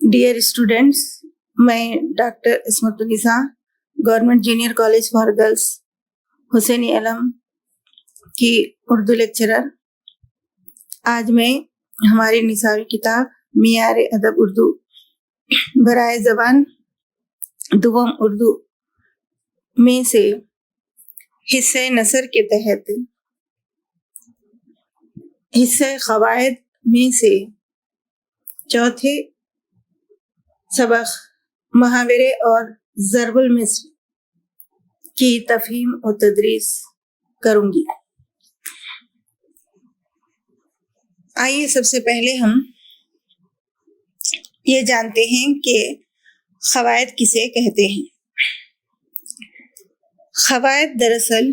Dear students, میں doctor Ismat Unnisa government junior college for girls Hussain Alam کی Urdu lecturer, آج میں ہماری نصابی کتاب معیار ادب اردو برائے زبان دوم اردو میں سے حصہ نثر کے تحت حصہ قواعد میں سے چوتھے سبق محاورے اور ضرب المثل کی تفہیم و تدریس کروں گی۔ آئیے سب سے پہلے ہم یہ جانتے ہیں کہ قواعد کسے کہتے ہیں۔ قواعد دراصل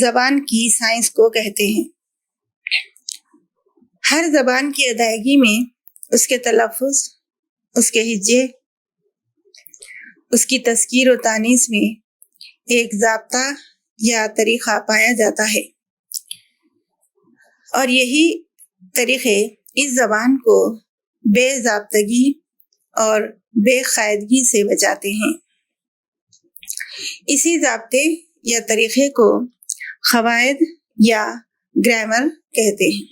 زبان کی سائنس کو کہتے ہیں۔ ہر زبان کی ادائیگی میں اس کے تلفظ، اس کے ہجے، اس کی تذکیر و تانیث میں ایک ضابطہ یا طریقہ پایا جاتا ہے، اور یہی طریقے اس زبان کو بے ضابطگی اور بے قاعدگی سے بچاتے ہیں۔ اسی ضابطے یا طریقے کو قواعد یا گرامر کہتے ہیں۔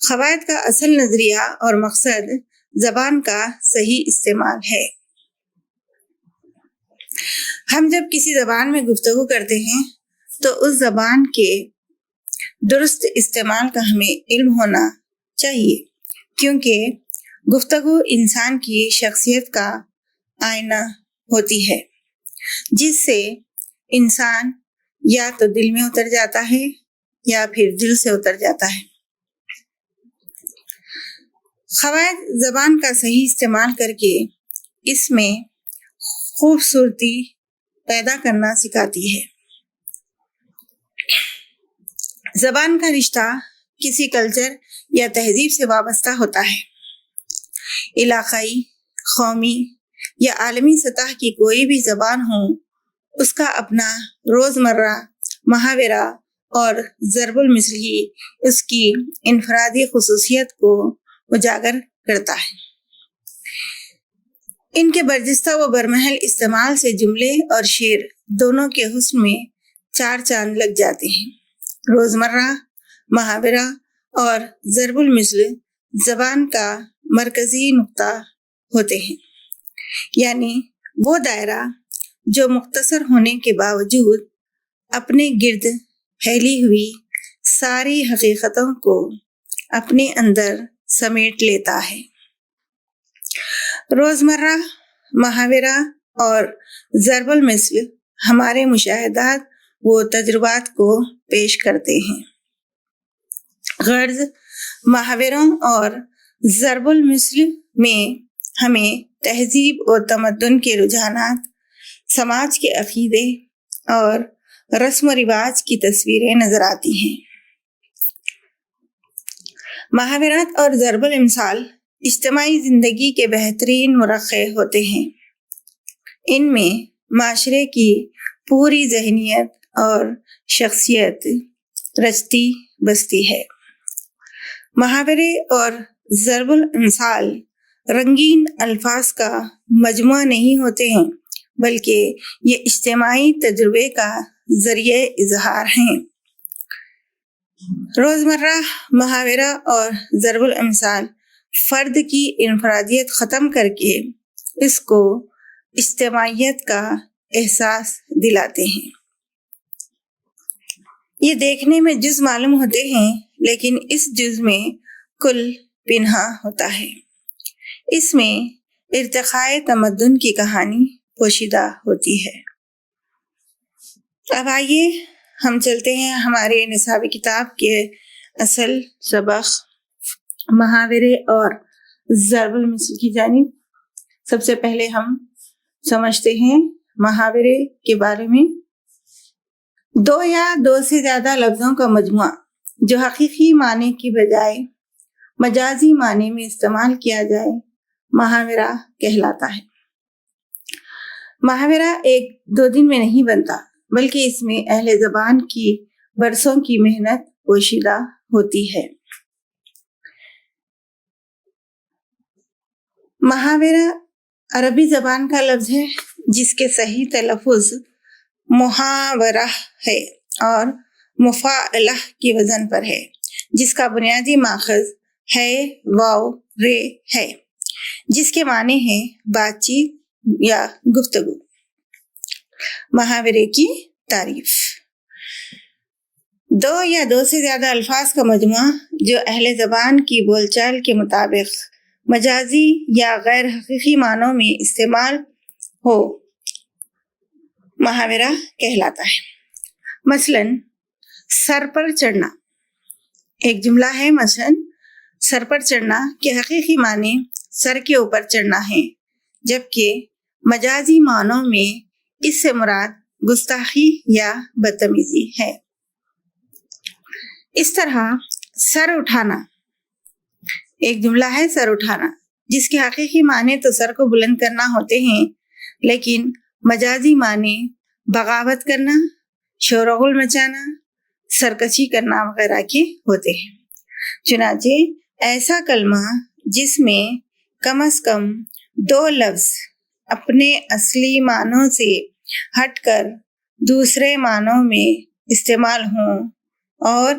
قواعد کا اصل نظریہ اور مقصد زبان کا صحیح استعمال ہے۔ ہم جب کسی زبان میں گفتگو کرتے ہیں تو اس زبان کے درست استعمال کا ہمیں علم ہونا چاہیے، کیونکہ گفتگو انسان کی شخصیت کا آئینہ ہوتی ہے، جس سے انسان یا تو دل میں اتر جاتا ہے یا پھر دل سے اتر جاتا ہے۔ قواعد زبان کا صحیح استعمال کر کے اس میں خوبصورتی پیدا کرنا سکھاتی ہے۔ زبان کا رشتہ کسی کلچر یا تہذیب سے وابستہ ہوتا ہے۔ علاقائی، قومی یا عالمی سطح کی کوئی بھی زبان ہو، اس کا اپنا روزمرہ محاورہ اور ضرب المثل ہی اس کی انفرادی خصوصیت کو اجاگر کرتا ہے۔ ان کے برجستہ و برمحل استعمال سے جملے اور شعر دونوں کے حسن میں چار چاند لگ جاتے ہیں۔ روزمرہ، محاورہ اور ضرب المثل زبان کا مرکزی نقطہ ہوتے ہیں، یعنی وہ دائرہ جو مختصر ہونے کے باوجود اپنے گرد پھیلی ہوئی ساری حقیقتوں کو اپنے اندر سمیٹ لیتا ہے۔ روزمرہ، محاورہ اور ضرب المثل ہمارے مشاہدات و تجربات کو پیش کرتے ہیں۔ غرض محاوروں اور ضرب المثل میں ہمیں تہذیب و تمدن کے رجحانات، سماج کے عقیدے اور رسم و رواج کی تصویریں نظر آتی ہیں۔ محاورات اور ضرب الامثال اجتماعی زندگی کے بہترین مرقع ہوتے ہیں۔ ان میں معاشرے کی پوری ذہنیت اور شخصیت رچتی بستی ہے۔ محاورے اور ضرب الامثال رنگین الفاظ کا مجموعہ نہیں ہوتے ہیں، بلکہ یہ اجتماعی تجربے کا ذریعہ اظہار ہیں۔ روزمرہ، محاورہ اور ضرب الامثال فرد کی انفرادیت ختم کر کے اس کو اجتماعیت کا احساس دلاتے ہیں۔ یہ دیکھنے میں جز معلوم ہوتے ہیں، لیکن اس جز میں کل پنہاں ہوتا ہے۔ اس میں ارتقاء تمدن کی کہانی پوشیدہ ہوتی ہے۔ اب آئیے ہم چلتے ہیں ہمارے نصابی کتاب کے اصل سبق محاورے اور ضرب المثل کی جانب۔ سب سے پہلے ہم سمجھتے ہیں محاورے کے بارے میں۔ دو یا دو سے زیادہ لفظوں کا مجموعہ جو حقیقی معنی کی بجائے مجازی معنی میں استعمال کیا جائے، محاورہ کہلاتا ہے۔ محاورہ ایک دو دن میں نہیں بنتا، بلکہ اس میں اہل زبان کی برسوں کی محنت پوشیدہ ہوتی ہے۔ محاورہ عربی زبان کا لفظ ہے جس کے صحیح تلفظ محاورہ ہے اور مفاعلہ کی وزن پر ہے، جس کا بنیادی ماخذ ہے واو رے ہے، جس کے معنی ہے بات چیت یا گفتگو۔ محاورے کی تعریف: دو یا دو سے زیادہ الفاظ کا مجموعہ جو اہل زبان کی بول چال کے مطابق مجازی یا غیر حقیقی معنوں میں استعمال ہو محاورہ کہلاتا ہے۔ مثلاً سر پر چڑھنا ایک جملہ ہے۔ مثلاً سر پر چڑھنا کے حقیقی معنی سر کے اوپر چڑھنا ہے، جبکہ مجازی معنوں میں اس سے مراد گستاخی یا بدتمیزی ہے۔ اس طرح سر اٹھانا ایک جملہ ہے، سر اٹھانا، جس کے حقیقی معنی تو سر کو بلند کرنا ہوتے ہیں، لیکن مجازی معنی بغاوت کرنا، شور و غل مچانا، سرکشی کرنا وغیرہ کے ہوتے ہیں۔ چنانچہ ایسا کلمہ جس میں کم از کم دو لفظ اپنے اصلی معنوں سے ہٹ کر دوسرے معنوں میں استعمال ہوں اور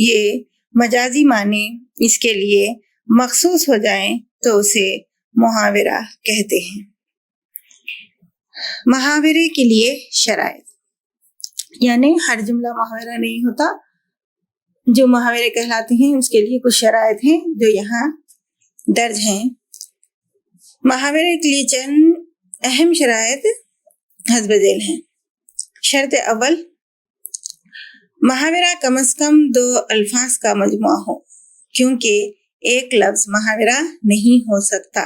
یہ مجازی معنی اس کے لیے مخصوص ہو جائیں تو اسے محاورہ کہتے ہیں۔ محاورے کے لیے شرائط، یعنی ہر جملہ محاورہ نہیں ہوتا، جو محاورے کہلاتے ہیں اس کے لیے کچھ شرائط ہیں جو یہاں درج ہیں۔ محاورے کے لیے چند اہم شرائط حسب ذیل ہیں۔ شرط اول، محاورہ کم از کم دو الفاظ کا مجموعہ ہو، کیونکہ ایک لفظ محاورہ نہیں ہو سکتا۔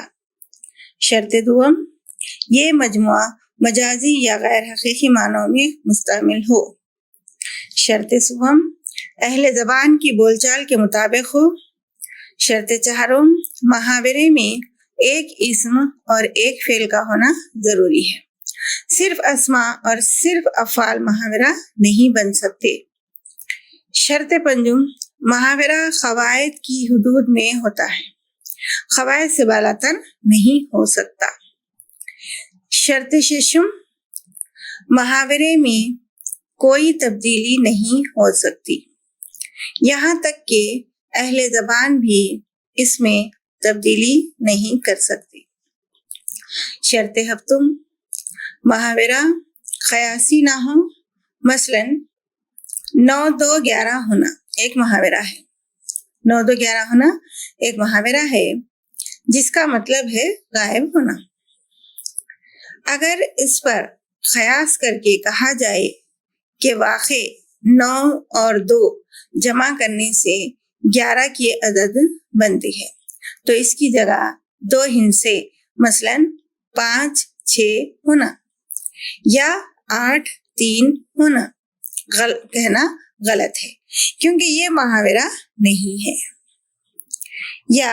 شرط دوم، یہ مجموعہ مجازی یا غیر حقیقی معنوں میں مشتمل ہو۔ شرط سوم، اہل زبان کی بول چال کے مطابق ہو۔ شرط چہارم، محاورے میں ایک اسم اور ایک فعل کا ہونا ضروری ہے، صرف اسماء اور صرف افعال محاورہ نہیں بن سکتے۔ شرط پنجم، محاورہ قواعد کی حدود میں ہوتا ہے، قواعد سے بالاتر نہیں ہو سکتا۔ شرط ششم، محاورے میں کوئی تبدیلی نہیں ہو سکتی، یہاں تک کہ اہل زبان بھی اس میں تبدیلی نہیں کر سکتی۔ شرط ہفتم، محاورہ قیاسی نہ ہو۔ مثلاً 9-2-11 ہونا ایک محاورہ ہے۔ 9-2-11 ہونا ایک محاورہ ہے جس کا مطلب ہے غائب ہونا۔ اگر اس پر قیاس کر کے کہا جائے کہ واقع 9 اور 2 جمع کرنے سے 11 کی عدد بنتی ہے، تو اس کی جگہ 2 ہندسے مثلاً 5-6 ہونا یا 8-3 ہونا کہنا غلط ہے، کیونکہ یہ محاورہ نہیں ہے۔ یا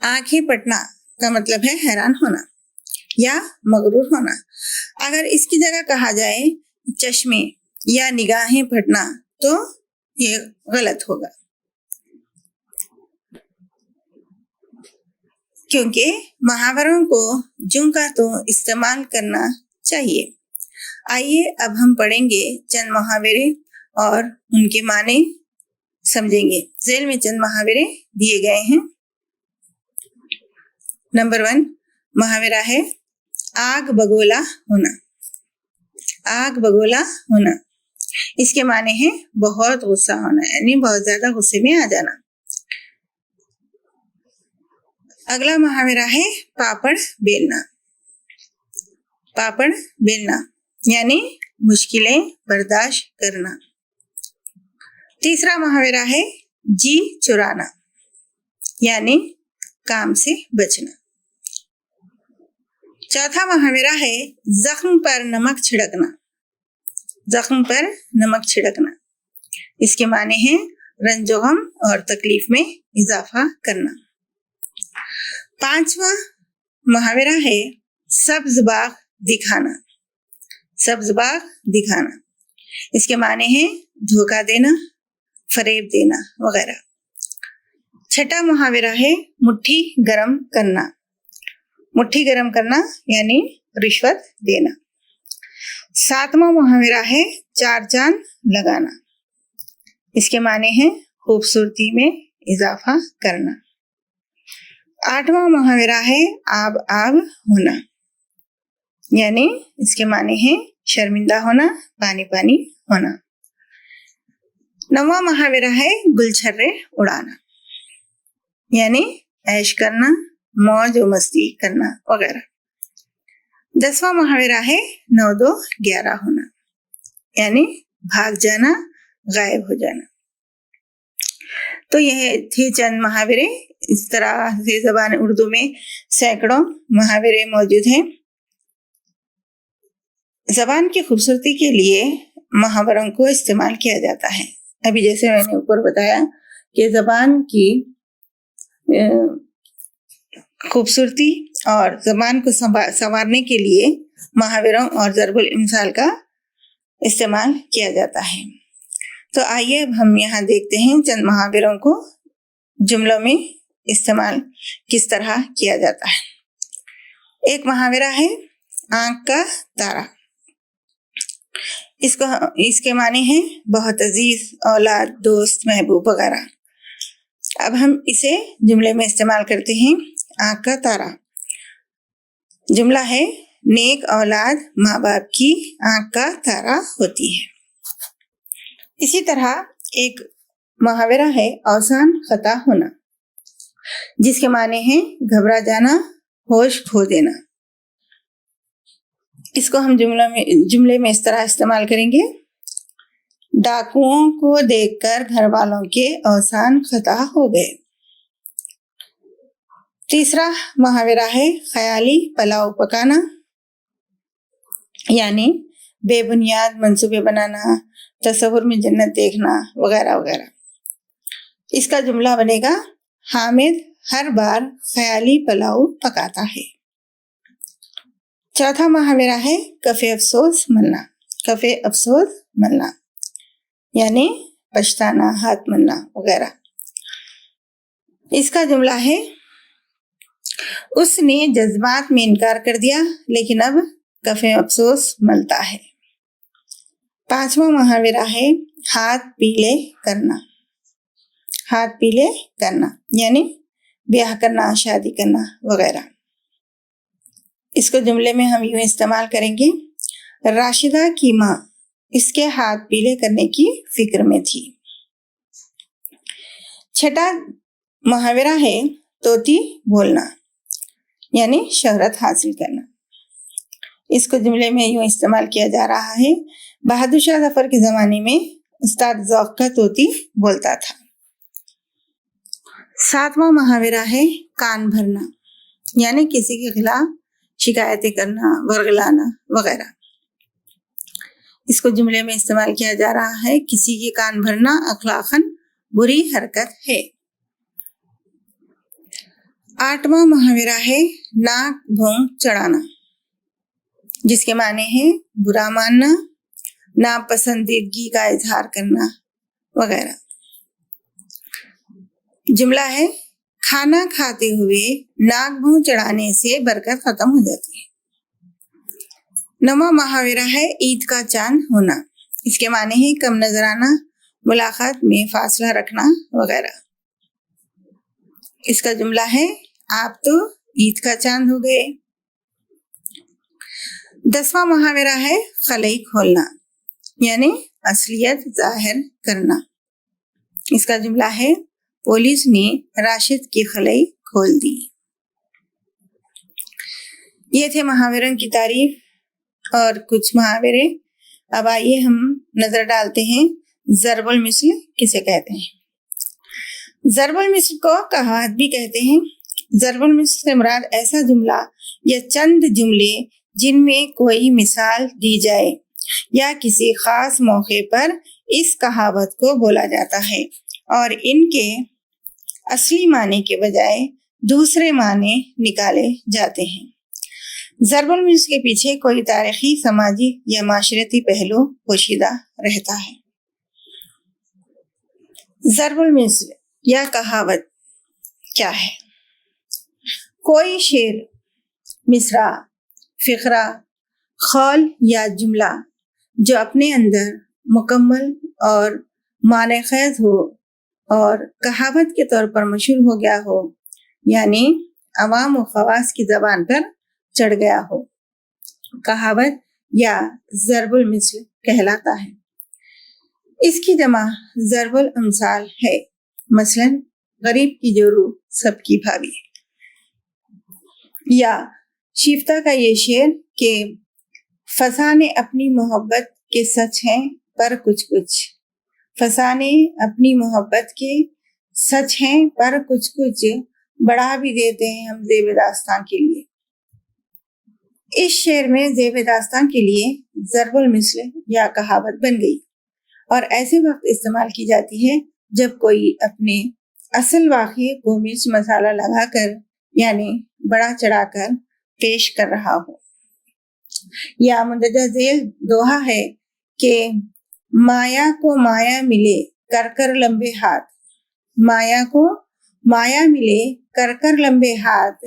آنکھیں پھٹنا کا مطلب ہے حیران ہونا یا مغرور ہونا، اگر اس کی جگہ کہا جائے چشمے یا نگاہیں پھٹنا تو یہ غلط ہوگا، کیونکہ محاوروں کو جوں کا تو استعمال کرنا چاہیے۔ آئیے اب ہم پڑھیں گے چند محاورے اور ان کے معنی سمجھیں گے۔ ذیل میں چند محاورے دیے گئے ہیں۔ نمبر 1 محاورہ ہے آگ بگولا ہونا۔ آگ بگولا ہونا، اس کے معنی ہے بہت غصہ ہونا، یعنی بہت زیادہ غصے میں آ جانا۔ اگلا محاورہ ہے پاپڑ بیلنا۔ پاپڑ بیلنا یعنی مشکلیں برداشت کرنا۔ تیسرا محاورہ ہے جی چرانا، یعنی کام سے بچنا۔ چوتھا محاورہ ہے زخم پر نمک چھڑکنا۔ زخم پر نمک چھڑکنا، اس کے معنی ہے رنج و غم اور تکلیف میں اضافہ کرنا۔ پانچواں محاورہ ہے سبز باغ دکھانا۔ سبز باغ دکھانا، اس کے معنی ہے دھوکہ دینا، فریب دینا وغیرہ۔ چھٹا محاورہ ہے مٹھی گرم کرنا۔ مٹھی گرم کرنا یعنی رشوت دینا۔ 7واں محاورہ ہے چار چاند لگانا، اس کے معنی ہے خوبصورتی میں اضافہ کرنا۔ 8واں محاورہ ہے آب آب ہونا، یعنی اس کے معنی ہے شرمندہ ہونا، پانی پانی ہونا۔ 9واں محاورہ ہے گلچھرے اڑانا، یعنی عیش کرنا، موج و مستی کرنا وغیرہ۔ 10واں محاورہ ہے 9 2 11 ہونا، یعنی بھاگ جانا، غائب ہو جانا۔ تو یہ تھے چند محاورے۔ اس طرح سے زبان اردو میں سینکڑوں محاورے موجود ہیں۔ زبان کی خوبصورتی کے لیے محاوروں کو استعمال کیا جاتا ہے۔ ابھی جیسے میں نے اوپر بتایا کہ زبان کی خوبصورتی اور زبان کو سنوارنے کے لیے محاوروں اور ضرب الامثال کا استعمال کیا جاتا ہے۔ تو آئیے اب ہم یہاں دیکھتے ہیں چند محاوروں کو جملوں میں استعمال کس طرح کیا جاتا ہے۔ ایک محاورہ ہے آنکھ کا تارا، اس کے معنی ہے بہت عزیز، اولاد، دوست، محبوب وغیرہ۔ اب ہم اسے جملے میں استعمال کرتے ہیں۔ آنکھ کا تارا جملہ ہے نیک اولاد ماں باپ کی آنکھ کا تارا ہوتی ہے۔ اسی طرح ایک محاورہ ہے اوسان خطا ہونا، جس کے معنی ہے گھبرا جانا، ہوش کھو دینا۔ اس کو ہم جملے میں اس طرح استعمال کریں گے، ڈاکوؤں کو دیکھ کر گھر والوں کے اوسان خطا ہو گئے۔ تیسرا محاورہ ہے خیالی پلاؤ پکانا، یعنی بے بنیاد منصوبے بنانا، تصور میں جنت دیکھنا وغیرہ وغیرہ۔ اس کا جملہ بنے گا حامد ہر بار خیالی پلاؤ پکاتا ہے۔ چوتھا محاورہ ہے کف افسوس ملنا، کف افسوس ملنا یعنی پچھتانا، ہاتھ ملنا وغیرہ۔ اس کا جملہ ہے اس نے جذبات میں انکار کر دیا لیکن اب کف افسوس ملتا ہے۔ پانچواں محاورہ ہے ہاتھ پیلے کرنا، ہاتھ پیلے کرنا یعنی بیاہ کرنا، شادی کرنا وغیرہ۔ اس کو جملے میں ہم یوں استعمال کریں گے، راشدہ کی ماں اس کے ہاتھ پیلے کرنے کی فکر میں تھی۔ چھٹا محاورہ ہے طوطی بولنا، یعنی شہرت حاصل کرنا۔ اس کو جملے میں یوں استعمال کیا جا رہا ہے، بہادر شاہ ظفر کے زمانے میں استاد ذوق کا طوطی بولتا تھا۔ ساتواں محاورہ ہے کان بھرنا، یعنی کسی کے خلاف شکایتیں کرنا، ورغلانا وغیرہ۔ اس کو جملے میں استعمال کیا جا رہا ہے، کسی کے کان بھرنا اخلاقاً بری حرکت ہے۔ آٹھواں محاورہ ہے ناک بھونگ چڑھانا، جس کے معنی ہے برا ماننا، ناپسندیدگی کا اظہار کرنا وغیرہ۔ جملہ ہے کھانا کھاتے ہوئے ناک بھونگ چڑھانے سے برکت ختم ہو جاتی ہے۔ نواں محاورہ ہے عید کا چاند ہونا، اس کے معنی ہے کم نظر آنا، ملاقات میں فاصلہ رکھنا وغیرہ۔ اس کا جملہ ہے آپ تو عید کا چاند ہو گئے۔ 10واں محاورہ ہے خلئی کھولنا، یعنی اصلیت ظاہر کرنا۔ اس کا جملہ ہے پولیس نے راشد کی خلئی کھول دی۔ یہ تھے محاوروں کی تعریف اور کچھ محاورے۔ اب آئیے ہم نظر ڈالتے ہیں ضرب المثل کسے کہتے ہیں۔ ضرب المثل کو کہاوت بھی کہتے ہیں۔ ضرب المثل سے مراد ایسا جملہ یا چند جملے جن میں کوئی مثال دی جائے یا کسی خاص موقع پر اس کہاوت کو بولا جاتا ہے اور ان کے اصلی معنی کے بجائے دوسرے معنی نکالے جاتے ہیں۔ ضرب المثل کے پیچھے کوئی تاریخی، سماجی یا معاشرتی پہلو پوشیدہ رہتا ہے۔ ضرب المثل یا کہاوت کیا ہے؟ کوئی شعر مصرع، فقرہ، قول یا جملہ جو اپنے اندر مکمل اور معنی خیز ہو اور کہاوت کے طور پر مشہور ہو گیا ہو، یعنی عوام و خواص کی زبان پر چڑھ گیا ہو، کہاوت یا ضرب المثل کہلاتا ہے۔ اس کی جمع ضرب الامثال ہے، مثلا غریب کی جورو سب کی بھابھی۔ یا شیفتہ کا یہ شعر کہ فسانے اپنی محبت کے سچ ہیں پر کچھ کچھ، فسانے اپنی محبت کے سچ ہیں پر کچھ کچھ، بڑھا بھی دیتے ہیں ہم زیب داستان کے لیے۔ اس شعر میں زیب داستان کے لیے ضرب المثل یا کہاوت بن گئی اور ایسے وقت استعمال کی جاتی ہے جب کوئی اپنے اصل واقعے کو مرچ مسالہ لگا کر یعنی بڑا چڑھا کر پیش کر رہا ہو۔ یا مندرجہ ذیل دوہا ہے کہ مایا کو مایا ملے کر کر لمبے ہاتھ، مایا کو مایا ملے کر کر لمبے ہاتھ،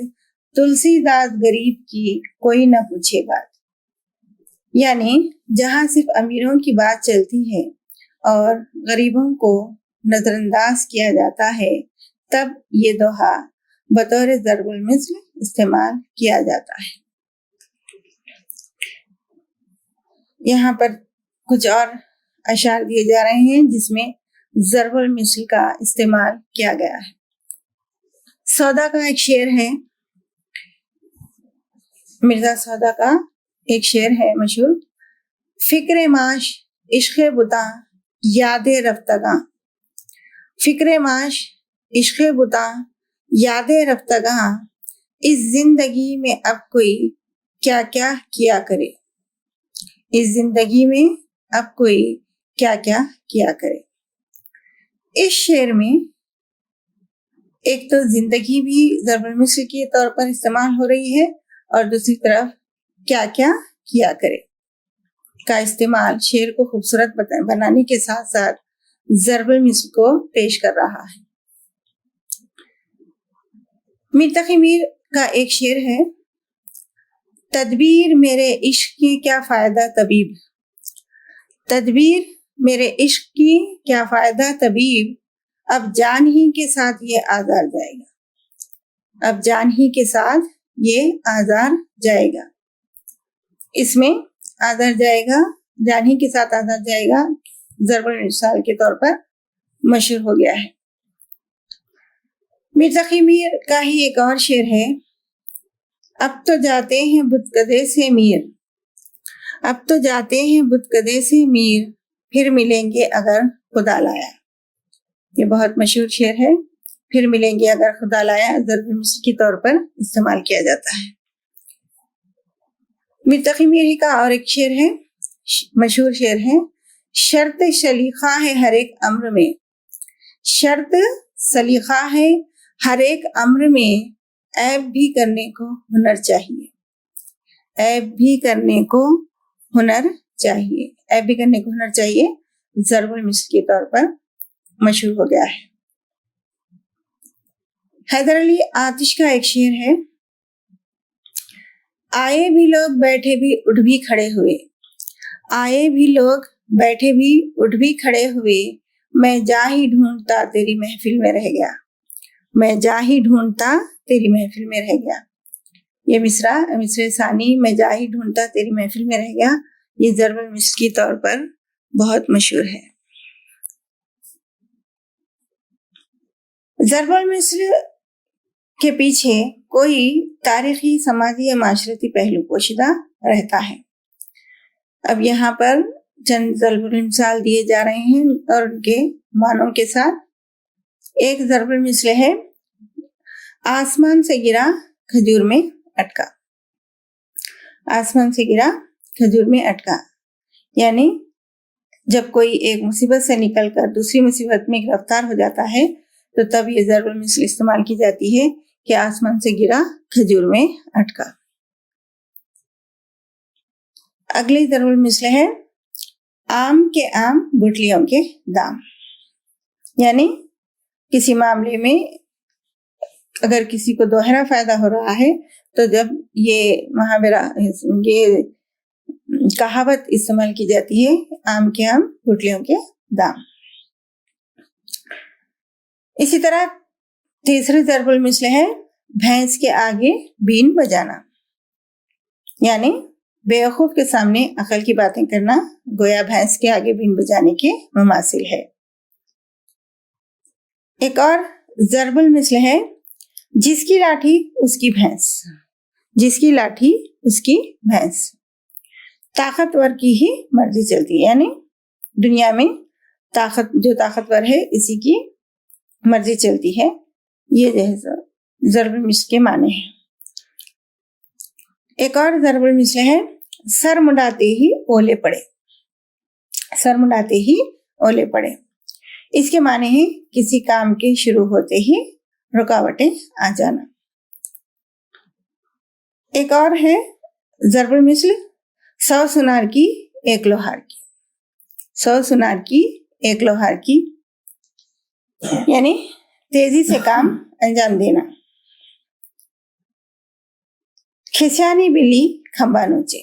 تلسی داس غریب کی کوئی نہ پوچھے بات۔ یعنی جہاں صرف امیروں کی بات چلتی ہے اور غریبوں کو نظر انداز کیا جاتا ہے، تب یہ دوہا بطور ضرب المثل استعمال کیا جاتا ہے۔ یہاں پر کچھ اور اشعار دیے جا رہے ہیں جس میں ضرب المثل کا استعمال کیا گیا ہے۔ سودا کا ایک شعر ہے، مرزا سودا کا ایک شعر ہے مشہور، فکر معاش عشق بتاں یاد رفتگاں، فکر معاش عشق بتاں یاد رفتگاں، اس زندگی میں اب کوئی کیا کیا کیا کرے، اس زندگی میں اب کوئی کیا کیا کیا کرے۔ اس شعر میں ایک تو زندگی بھی ضرب المثل کے طور پر استعمال ہو رہی ہے اور دوسری طرف کیا کیا کیا کرے کا استعمال شعر کو خوبصورت بنانے کے ساتھ ساتھ ضرب المثل کو پیش کر رہا ہے۔ میر تقی میر کا ایک شعر ہے، تدبیر میرے عشق کی کیا فائدہ طبیب، تدبیر میرے عشق کی کیا فائدہ طبیب، اب جان ہی کے ساتھ یہ آزار جائے گا، اب جان ہی کے ساتھ یہ آزار جائے گا۔ اس میں آزار جائے گا، جان ہی کے ساتھ آزار جائے گا ضرب المثال کے طور پر مشہور ہو گیا ہے۔ میر تقی میر کا ہی ایک اور شعر ہے، اب تو جاتے ہیں بتکدے سے میر، اب تو جاتے ہیں بتکدے سے میر، پھر ملیں گے اگر خدا لایا۔ یہ بہت مشہور شعر ہے، پھر ملیں گے اگر خدا لایا ضرب المثل کے طور پر استعمال کیا جاتا ہے۔ میر تقی میر کا اور ایک شعر ہے، مشہور شعر ہے، شرط سلیقہ ہے ہر ایک امر میں، شرط سلیقہ ہے ہر ایک امر میں، عیب بھی کرنے کو ہنر چاہیے، عیب بھی کرنے کو ہنر چاہیے، عیب بھی کرنے کو ہنر چاہیے ضرب المثل کے طور پر مشہور ہو گیا ہے۔ حیدر علی آتش کا ایک شعر ہے، آئے بھی لوگ بیٹھے بھی اٹھ بھی کھڑے ہوئے، آئے بھی لوگ بیٹھے بھی اٹھ بھی کھڑے ہوئے، میں جا ہی ڈھونڈتا تیری محفل میں رہ گیا، میں جا ہی ڈھونڈتا تیری محفل میں رہ گیا۔ یہ مصرع ثانی، میں جا ہی ڈھونڈتا تیری محفل میں رہ گیا، یہ ضرب المثل کے طور پر بہت مشہور ہے۔ ضرب المثل کے پیچھے کوئی تاریخی، سماجی یا معاشرتی پہلو پوشیدہ رہتا ہے۔ اب یہاں پر چند ضرب المثال دیے جا رہے ہیں اور ان کے معنوں کے ساتھ۔ ایک ضرب المثل ہے، آسمان سے گرا کھجور میں اٹکا، آسمان سے گرا کھجور میں اٹکا، یعنی جب کوئی ایک مصیبت سے نکل کر دوسری مصیبت میں گرفتار ہو جاتا ہے تو تب یہ ضرب المثل استعمال کی جاتی ہے کہ آسمان سے گرا کھجور میں اٹکا۔ اگلی ضرب المثل ہے، آم کے آم گٹھلیوں کے دام، یعنی کسی معاملے میں اگر کسی کو دوہرا فائدہ ہو رہا ہے تو جب یہ محاورہ یہ کہاوت استعمال کی جاتی ہے آم کے آم گٹلیوں کے دام۔ اسی طرح تیسری ضرب المثل ہے بھینس کے آگے بین بجانا، یعنی بیوقوف کے سامنے عقل کی باتیں کرنا گویا بھینس کے آگے بین بجانے کے مماثل ہے۔ ایک اور ضرب المثل ہے جس کی لاٹھی اس کی بھینس، جس کی لاٹھی اس کی بھینس، طاقتور کی ہی مرضی چلتی ہے، یعنی دنیا میں جو طاقتور ہے اسی کی مرضی چلتی ہے، یہ جو ہے ضرب المثل کے معنی ہے۔ ایک اور ضرب المثل ہے سر مڈاتے ہی اولے پڑے، سر مڈاتے ہی اولے پڑے، اس کے معنی ہے کسی کام کے شروع ہوتے ہی رکاوٹیں آ جانا۔ ایک اور ہے ضرب المثل 100 سنار کی ایک لوہار کی، 100 سنار کی ایک لوہار کی، یعنی تیزی سے کام انجام دینا۔ کھسیانی بلی کھمبا نوچے،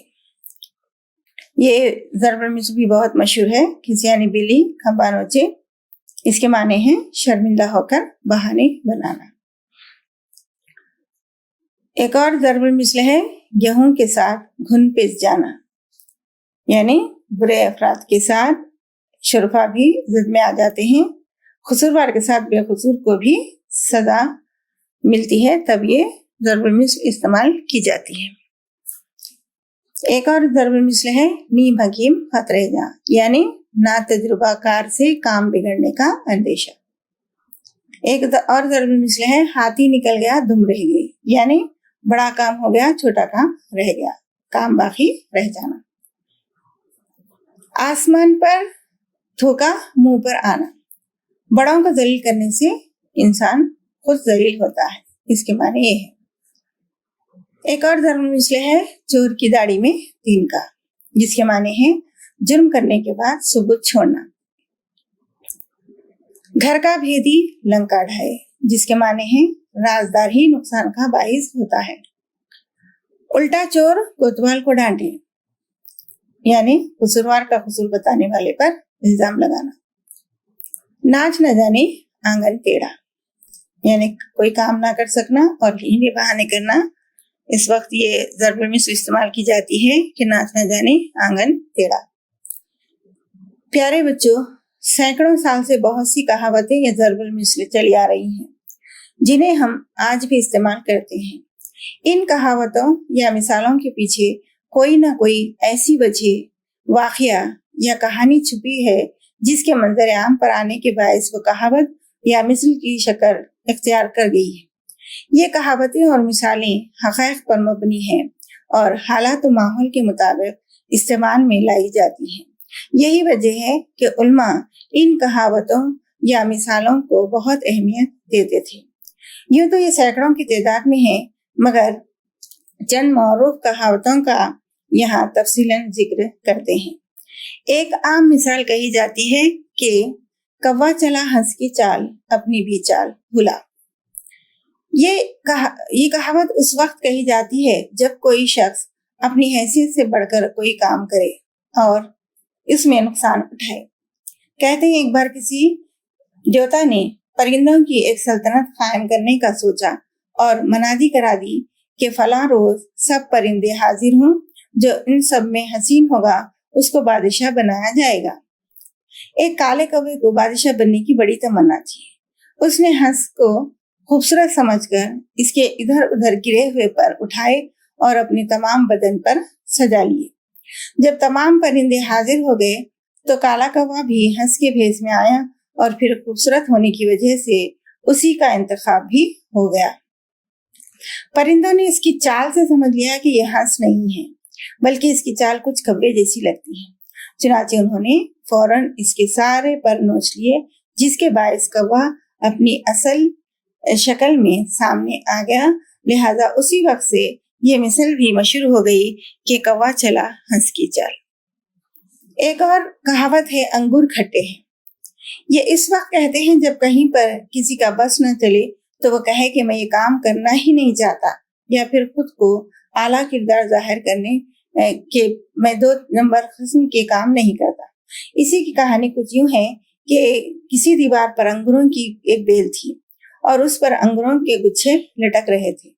یہ ضرب المثل بھی بہت مشہور ہے، کھسیانی بلی کھمبا نوچے، اس کے معنی ہیں شرمندہ ہو کر بہانے بنانا۔ ایک اور ضرب المثل ہے گیہوں کے ساتھ گھن پس جانا، یعنی برے افراد کے ساتھ شرفا بھی ضد میں آ جاتے ہیں، قصوروار کے ساتھ بے قصور کو بھی سزا ملتی ہے، تب یہ ضرب المثل استعمال کی جاتی ہے۔ ایک اور ضرب المثل ہے نیم حکیم خطرے جاں، یعنی نا تجربہ کار سے کام بگڑنے کا اندیشہ۔ ایک اور ضرب المثل ہے ہاتھی نکل گیا دم رہ گئی، یعنی بڑا کام ہو گیا چھوٹا کام رہ گیا، کام باقی رہ جانا۔ آسمان پر تھوکا منہ پر آنا، بڑوں کو ذلیل کرنے سے انسان خود ذلیل ہوتا ہے، اس کے معنی یہ ہے۔ ایک اور ضرب المثل ہے چور کی داڑھی میں تین کا، جس کے معنی ہے جرم کرنے کے بعد ثبوت چھوڑنا۔ گھر کا بھیدی لنکا ڈھائے، جس کے معنی ہے رازدار ہی نقصان کا باعث ہوتا ہے۔ الٹا چور کوتوال کو ڈانٹے، یعنی قصوروار کا قصور بتانے والے پر الزام لگانا۔ ناچ نہ جانے آنگن ٹیڑھا، یعنی کوئی کام نہ کر سکنا اور ہینے بہانے کرنا، اس وقت یہ ضرب المثل استعمال کی جاتی ہے کہ ناچ نہ جانے آنگن ٹیڑھا۔ پیارے بچوں، سینکڑوں سال سے بہت سی کہاوتیں یا ضرب المثل چلی آ رہی ہیں جنہیں ہم آج بھی استعمال کرتے ہیں۔ ان کہاوتوں یا مثالوں کے پیچھے کوئی نہ کوئی ایسی وجہ، واقعہ یا کہانی چھپی ہے جس کے منظر عام پر آنے کے باعث وہ کہاوت یا مثل کی شکل اختیار کر گئی ہے۔ یہ کہاوتیں اور مثالیں حقائق پر مبنی ہیں اور حالات و ماحول کے مطابق استعمال میں لائی جاتی ہیں۔ یہی وجہ ہے کہ علماء ان کہاوتوں یا مثالوں کو بہت اہمیت دیتے تھے۔ یوں تو یہ سینکڑوں کی تعداد میں ہیں، مگر چند معروف کہاوتوں کا یہاں تفصیلاً ذکر کرتے ہیں۔ ایک عام مثال کہی جاتی ہے کہ کوا چلا ہنس کی چال، اپنی بھی چال بھولا۔ یہ کہاوت اس وقت کہی جاتی ہے جب کوئی شخص اپنی حیثیت سے بڑھ کر کوئی کام کرے اور اس میں نقصان اٹھائے۔ کہتے ہیں ایک بار کسی دیوتا نے پرندوں کی ایک سلطنت قائم کرنے کا سوچا اور منادی کرا دی کہ فلاں روز سب پرندے حاضر ہوں، جو ان سب میں حسین ہوگا اس کو بادشاہ بنایا جائے گا۔ ایک کالے کوے کو بادشاہ بننے کی بڑی تمنا تھی۔ اس نے ہنس کو خوبصورت سمجھ کر اس کے ادھر ادھر گرے ہوئے پر اٹھائے اور اپنے تمام بدن پر سجا لیے۔ جب تمام پرندے حاضر ہو گئے تو کالا کوا بھی ہنس کے بھیس میں آیا اور پھر خوبصورت ہونے کی وجہ سے اسی کا انتخاب بھی ہو گیا۔ پرندوں نے اس کی چال سے سمجھ لیا کہ یہ ہنس نہیں ہے بلکہ اس کی چال کچھ کبے جیسی لگتی ہے، چنانچہ انہوں نے فوراً اس کے سارے پر نوچ لیے، جس کے باعث کوا اپنی اصل شکل میں سامنے آ گیا۔ لہذا اسی وقت سے یہ مثل بھی مشہور ہو گئی کہ کوا چلا ہنس کی چال۔ ایک اور کہاوت ہے انگور کھٹے ہیں۔ یہ اس وقت کہتے ہیں جب کہیں پر کسی کا بس نہ چلے تو وہ کہے کہ میں یہ کام کرنا ہی نہیں چاہتا، یا پھر خود کو اعلیٰ کردار ظاہر کرنے کہ میں 2 نمبر قسم کے کام نہیں کرتا۔ اسی کی کہانی کچھ یوں ہے کہ کسی دیوار پر انگوروں کی ایک بیل تھی اور اس پر انگوروں کے گچھے لٹک رہے تھے۔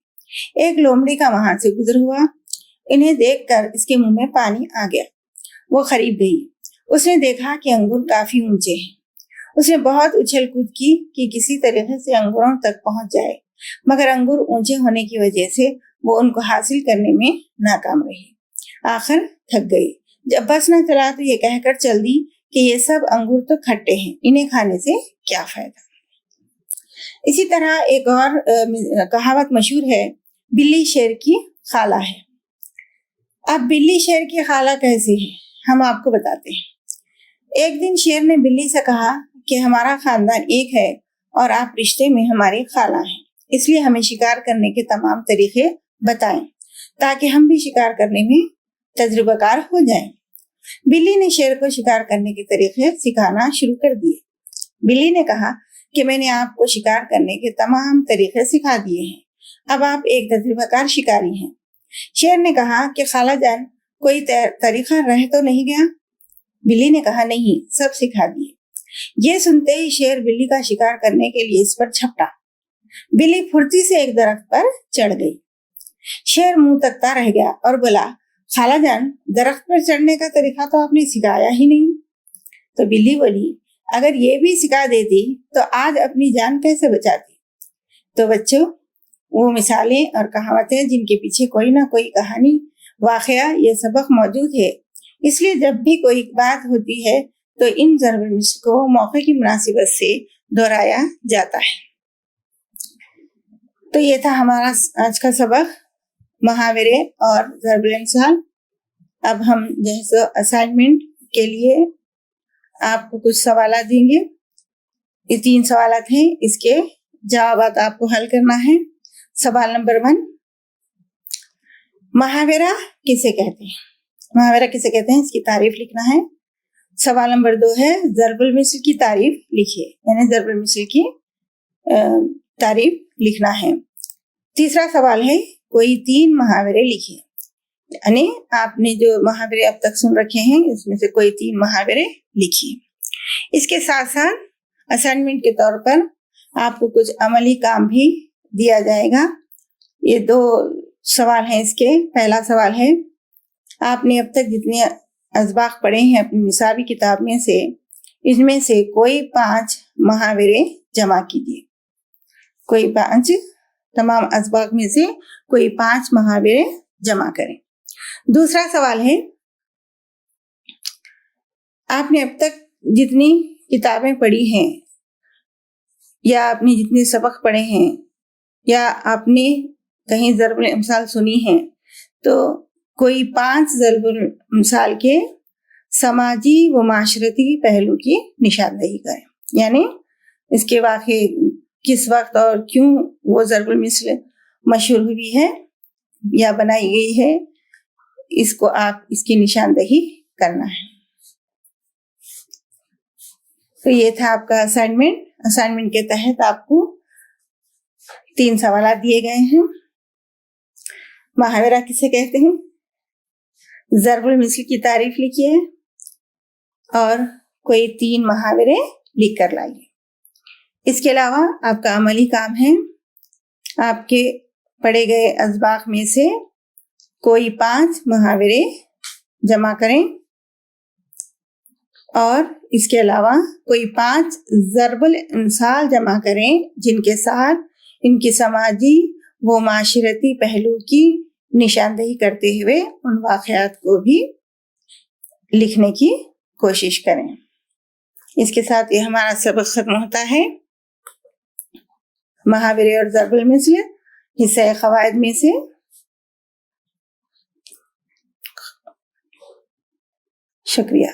ایک لومڑی کا وہاں سے گزر ہوا، انہیں دیکھ کر اس کے منہ میں پانی آ گیا۔ وہ قریب گئی، اس نے دیکھا کہ انگور کافی اونچے ہیں۔ اس نے بہت اچھل کود کی کہ کسی طریقے سے انگوروں تک پہنچ جائے، مگر انگور اونچے ہونے کی وجہ سے وہ ان کو حاصل کرنے میں ناکام رہی۔ آخر تھک گئی۔ جب بس نہ چلا تو یہ کہہ کر چل دی کہ یہ سب انگور تو کھٹے ہیں، انہیں کھانے سے کیا فائدہ۔ اسی طرح ایک اور کہاوت مشہور ہے، بلی شیر کی خالہ ہے۔ اب بلی شیر کی خالہ کیسی ہے ہم آپ کو بتاتے ہیں۔ ایک دن شیر نے بلی سے کہا کہ ہمارا خاندان ایک ہے اور آپ رشتے میں ہماری خالہ ہیں، اس لیے ہمیں شکار کرنے کے تمام طریقے بتائیں تاکہ ہم بھی شکار کرنے میں تجربہ کار ہو جائیں۔ بلی نے شیر کو شکار کرنے کے طریقے سکھانا شروع کر دیے۔ بلی نے کہا کہ میں نے آپ کو شکار کرنے کے تمام طریقے سکھا دیے ہیں، اب آپ ایک تجربہ کار شکاری ہیں۔ شیر نے کہا کہ خالہ جان کوئی طریقہ رہ تو نہیں گیا؟ بلی نے کہا نہیں، سب سکھا دیے۔ یہ سنتے ہی شیر بلی کا شکار کرنے کے لیے اس پر جھپٹا۔ بلی پھرتی سے ایک درخت پر چڑھ گئی۔ شیر منہ تکتا رہ گیا اور بولا، خالہ جان درخت پر چڑھنے کا طریقہ تو آپ نے سکھایا ہی نہیں۔ تو بلی بولی، اگر یہ بھی سکھا دیتی تو آج اپنی جان کیسے بچاتی۔ تو بچوں، وہ مثالیں اور کہاوتیں جن کے پیچھے کوئی نہ کوئی کہانی، واقعہ یا سبق موجود ہے، اس لیے جب بھی کوئی بات ہوتی ہے تو ان ضرب المثل کو موقع کی مناسبت سے دہرایا جاتا ہے۔ تو یہ تھا ہمارا آج کا سبق، محاورے اور ضرب الامثال۔ اب ہم جیسے اسائنمنٹ کے لیے آپ کو کچھ سوالات دیں گے۔ یہ 3 سوالات ہیں، اس کے جوابات آپ کو حل کرنا ہے۔ سوال نمبر 1، محاورہ کسے کہتے ہیں؟ محاورہ کسے کہتے ہیں، اس کی تعریف لکھنا ہے۔ سوال نمبر 2 ہے، ضرب المثل کی تعریف لکھیے، یعنی ضرب المثل کی تعریف لکھنا ہے۔ تیسرا سوال ہے، کوئی 3 محاورے لکھیے، یعنی آپ نے جو محاورے اب تک سن رکھے ہیں اس میں سے کوئی 3 محاورے لکھیے۔ اس کے ساتھ ساتھ اسائنمنٹ کے طور پر آپ کو کچھ عملی کام بھی دیا جائے گا۔ یہ 2 سوال ہیں اس کے۔ پہلا سوال ہے، آپ نے اب تک جتنے اسباق پڑھے ہیں اپنی نصابی کتاب میں سے، ان میں سے کوئی 5 محاورے جمع کیجیے۔ کوئی 5، تمام اسباق میں سے کوئی 5 محاورے جمع کریں۔ دوسرا سوال ہے، آپ نے اب تک جتنی کتابیں پڑھی ہیں یا آپ نے جتنے سبق پڑھے ہیں یا آپ نے کہیں ضرب الامثال سنی ہے تو کوئی 5 ضرب الامثال کے سماجی و معاشرتی پہلو کی نشاندہی کریں، یعنی اس کے واقع کس وقت اور کیوں وہ ضرب المثل مشہور ہوئی ہے یا بنائی گئی ہے، اس کو آپ اس کی نشاندہی کرنا ہے۔ تو یہ تھا آپ کا اسائنمنٹ۔ اسائنمنٹ کے تحت آپ کو 3 سوالات دیے گئے ہیں۔ محاورہ کسے کہتے ہیں، ضرب المثل کی تعریف لکھیے اور کوئی 3 محاورے لکھ کر لائیے۔ اس کے علاوہ آپ کا عملی کام ہے، آپ کے پڑھے گئے اسباق میں سے کوئی 5 محاورے جمع کریں اور اس کے علاوہ کوئی 5 ضرب الامثال جمع کریں جن کے ساتھ ان کی سماجی و معاشرتی پہلو کی نشاندہی کرتے ہوئے ان واقعات کو بھی لکھنے کی کوشش کریں۔ اس کے ساتھ یہ ہمارا سبق ختم ہوتا ہے۔ محاورے اور ضرب المثل حصہ قواعد میں سے۔ شکریہ۔